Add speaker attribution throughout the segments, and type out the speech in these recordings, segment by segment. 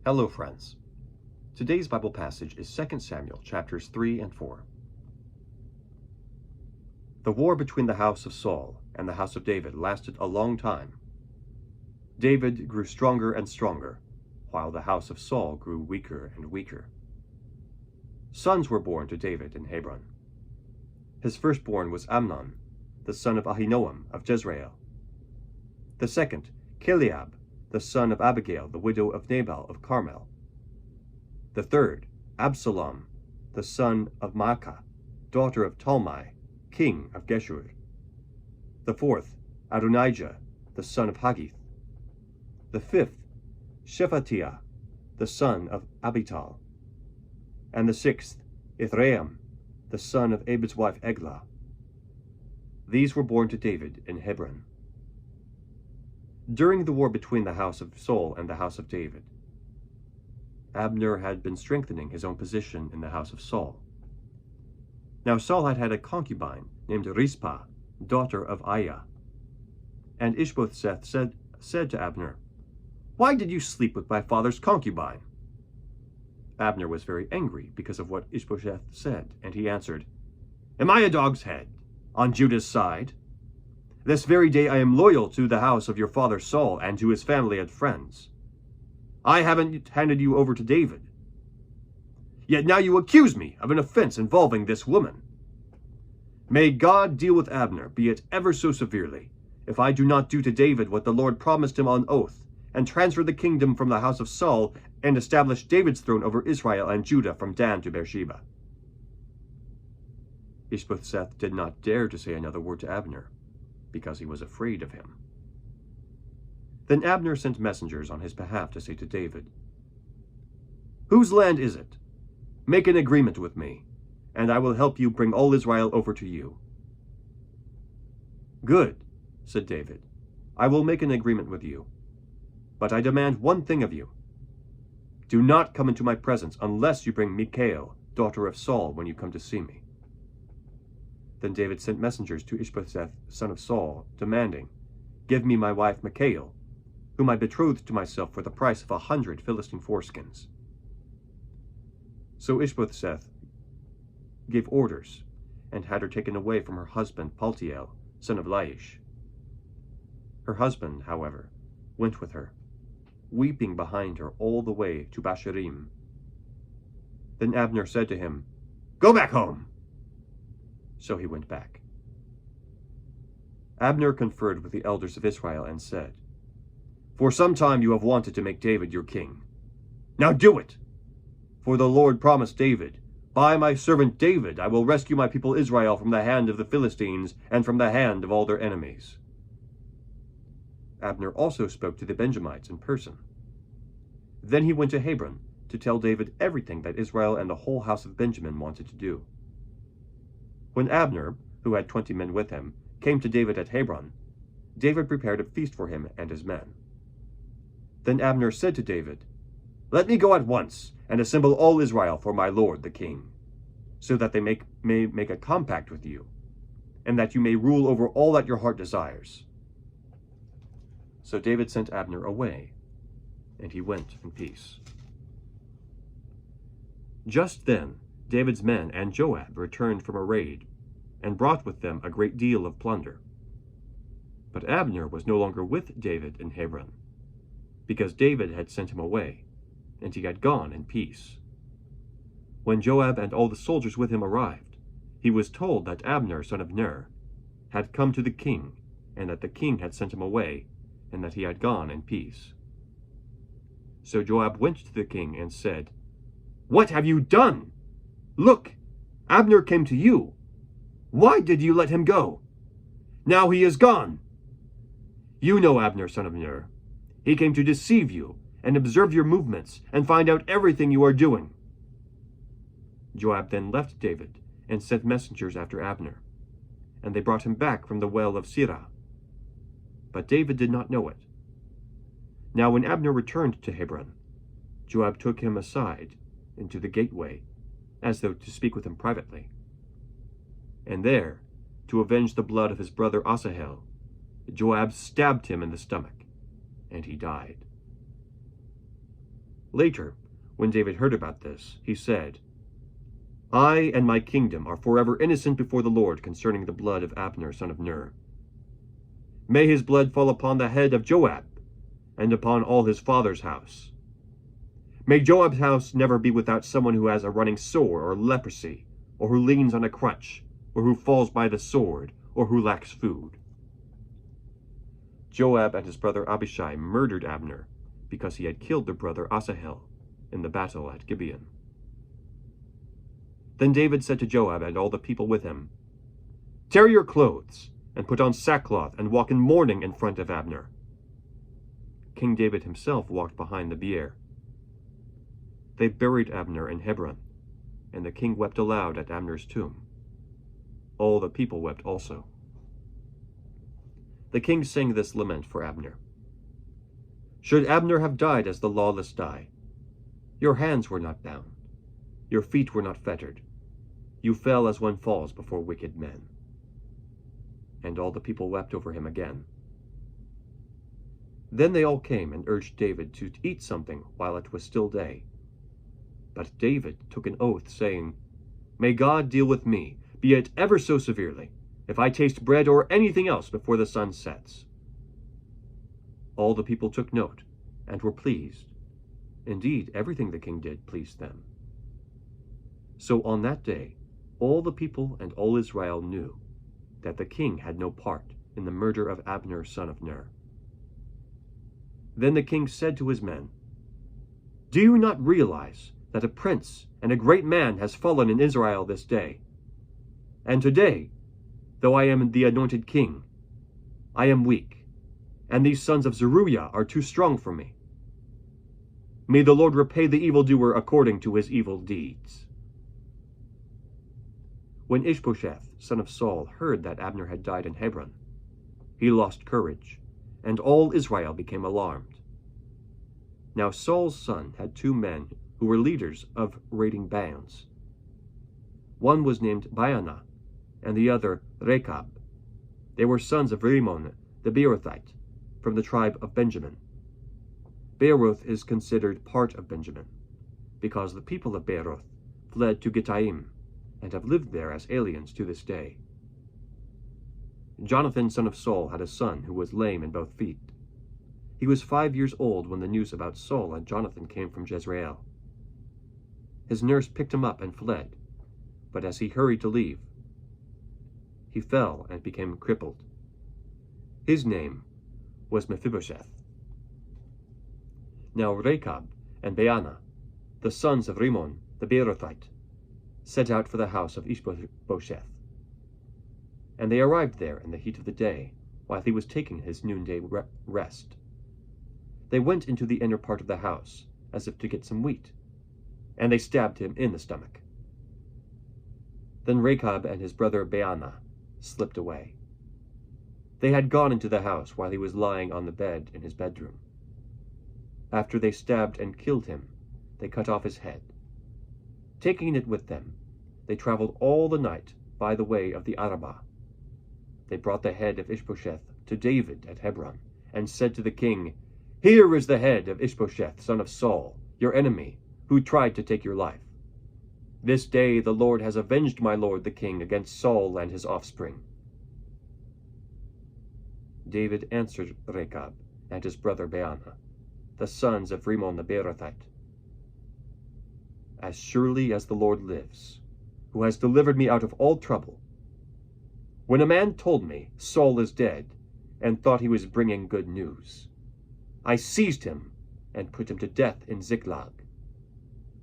Speaker 1: Hello, friends. Today's Bible passage is 2 Samuel chapters 3 and 4. The war between the house of Saul and the house of David lasted a long time. David grew stronger and stronger, while the house of Saul grew weaker and weaker. Sons were born to David in Hebron. His firstborn was Amnon, the son of Ahinoam of Jezreel. The second, Chileab, the son of Abigail, the widow of Nabal of Carmel. The third, Absalom, the son of Maacah, daughter of Talmai, king of Geshur. The fourth, Adonijah, the son of Haggith. The fifth, Shephatiah, the son of Abital. And the sixth, Ithream, the son of Abed's wife Eglah. These were born to David in Hebron. During the war between the house of Saul and the house of David, Abner had been strengthening his own position in the house of Saul. Now Saul had had a concubine named Rizpah, daughter of Aiah. And Ish-Bosheth said to Abner, "Why did you sleep with my father's concubine?" Abner was very angry because of what Ish-Bosheth said, and he answered, "Am I a dog's head on Judah's side? This very day I am loyal to the house of your father Saul and to his family and friends. I haven't handed you over to David. Yet now you accuse me of an offense involving this woman. May God deal with Abner, be it ever so severely, if I do not do to David what the Lord promised him on oath, and transfer the kingdom from the house of Saul, and establish David's throne over Israel and Judah from Dan to Beersheba." Ish-Bosheth did not dare to say another word to Abner, because he was afraid of him. Then Abner sent messengers on his behalf to say to David, "Whose land is it? Make an agreement with me, and I will help you bring all Israel over to you." "Good," said David, "I will make an agreement with you. But I demand one thing of you. Do not come into my presence unless you bring Michal, daughter of Saul, when you come to see me." Then David sent messengers to Ish-Bosheth, son of Saul, demanding, "Give me my wife Michal, whom I betrothed to myself for the price of 100 Philistine foreskins." So Ish-Bosheth gave orders, and had her taken away from her husband Paltiel, son of Laish. Her husband, however, went with her, weeping behind her all the way to Basharim. Then Abner said to him, "Go back home." So he went back. Abner conferred with the elders of Israel and said, "For some time you have wanted to make David your king. Now do it! For the Lord promised David, 'By my servant David I will rescue my people Israel from the hand of the Philistines and from the hand of all their enemies.'" Abner also spoke to the Benjamites in person. Then he went to Hebron to tell David everything that Israel and the whole house of Benjamin wanted to do. When Abner, who had 20 men with him, came to David at Hebron, David prepared a feast for him and his men. Then Abner said to David, "Let me go at once and assemble all Israel for my lord the king, so that they may make a compact with you, and that you may rule over all that your heart desires." So David sent Abner away, and he went in peace. Just then David's men and Joab returned from a raid, and brought with them a great deal of plunder. But Abner was no longer with David in Hebron, because David had sent him away, and he had gone in peace. When Joab and all the soldiers with him arrived, he was told that Abner, son of Ner, had come to the king, and that the king had sent him away, and that he had gone in peace. So Joab went to the king and said, "What have you done? Look, Abner came to you. Why did you let him go? Now he is gone. You know Abner, son of Ner. He came to deceive you and observe your movements and find out everything you are doing." Joab then left David and sent messengers after Abner, and they brought him back from the well of Sirah. But David did not know it. Now when Abner returned to Hebron, Joab took him aside into the gateway, as though to speak with him privately. And there, to avenge the blood of his brother Asahel, Joab stabbed him in the stomach, and he died. Later, when David heard about this, he said, I and my kingdom are forever innocent before the Lord concerning the blood of Abner son of Ner. May his blood fall upon the head of Joab, and upon all his father's house. May Joab's house never be without someone who has a running sore or leprosy, or who leans on a crutch, or who falls by the sword, or who lacks food. Joab and his brother Abishai murdered Abner, because he had killed their brother Asahel in the battle at Gibeon. Then David said to Joab and all the people with him, Tear your clothes, and put on sackcloth, and walk in mourning in front of Abner. King David himself walked behind the bier. They buried Abner in Hebron, and the king wept aloud at Abner's tomb. All the people wept also. The king sang this lament for Abner. Should Abner have died as the lawless die? Your hands were not bound, your feet were not fettered. You fell as one falls before wicked men. And all the people wept over him again. Then they all came and urged David to eat something while it was still day. But David took an oath, saying, May God deal with me, be it ever so severely, if I taste bread or anything else before the sun sets. All the people took note and were pleased. Indeed, everything the king did pleased them. So on that day, all the people and all Israel knew that the king had no part in the murder of Abner son of Ner. Then the king said to his men, Do you not realize that a prince and a great man has fallen in Israel this day? And today, though I am the anointed king, I am weak, and these sons of Zeruiah are too strong for me. May the Lord repay the evildoer according to his evil deeds. When Ish-Bosheth, son of Saul, heard that Abner had died in Hebron, he lost courage, and all Israel became alarmed. Now Saul's son had 2 men who were leaders of raiding bands. One was named Baanah, and the other Rechab. They were sons of Rimmon the Beerothite, from the tribe of Benjamin. Beeroth is considered part of Benjamin, because the people of Beeroth fled to Gittaim, and have lived there as aliens to this day. Jonathan, son of Saul, had a son who was lame in both feet. He was 5 years old when the news about Saul and Jonathan came from Jezreel. His nurse picked him up and fled, but as he hurried to leave, he fell and became crippled. His name was Mephibosheth. Now Rechab and Baanah, the sons of Rimmon the Beerothite, set out for the house of Ish-Bosheth. And they arrived there in the heat of the day, while he was taking his noonday rest. They went into the inner part of the house, as if to get some wheat, and they stabbed him in the stomach. Then Rechab and his brother Baanah slipped away. They had gone into the house while he was lying on the bed in his bedroom. After they stabbed and killed him, they cut off his head. Taking it with them, they traveled all the night by the way of the Arabah. They brought the head of Ish-Bosheth to David at Hebron, and said to the king, Here is the head of Ish-Bosheth, son of Saul, your enemy, who tried to take your life. This day the Lord has avenged my lord the king against Saul and his offspring. David answered Rechab and his brother Baanah, the sons of Rimmon the Beerothite, As surely as the Lord lives, who has delivered me out of all trouble, when a man told me, Saul is dead, and thought he was bringing good news, I seized him and put him to death in Ziklag.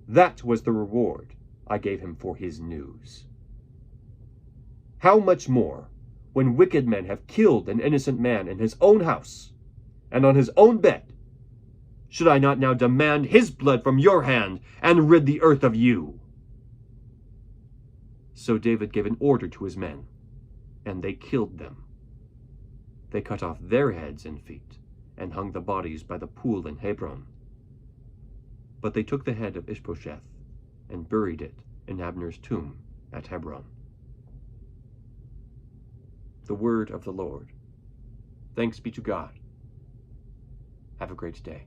Speaker 1: That was the reward I gave him for his news. How much more, when wicked men have killed an innocent man in his own house, and on his own bed, should I not now demand his blood from your hand, and rid the earth of you? So David gave an order to his men, and they killed them. They cut off their heads and feet, and hung the bodies by the pool in Hebron. But they took the head of Ish-Bosheth, and buried it in Abner's tomb at Hebron. The word of the Lord. Thanks be to God. Have a great day.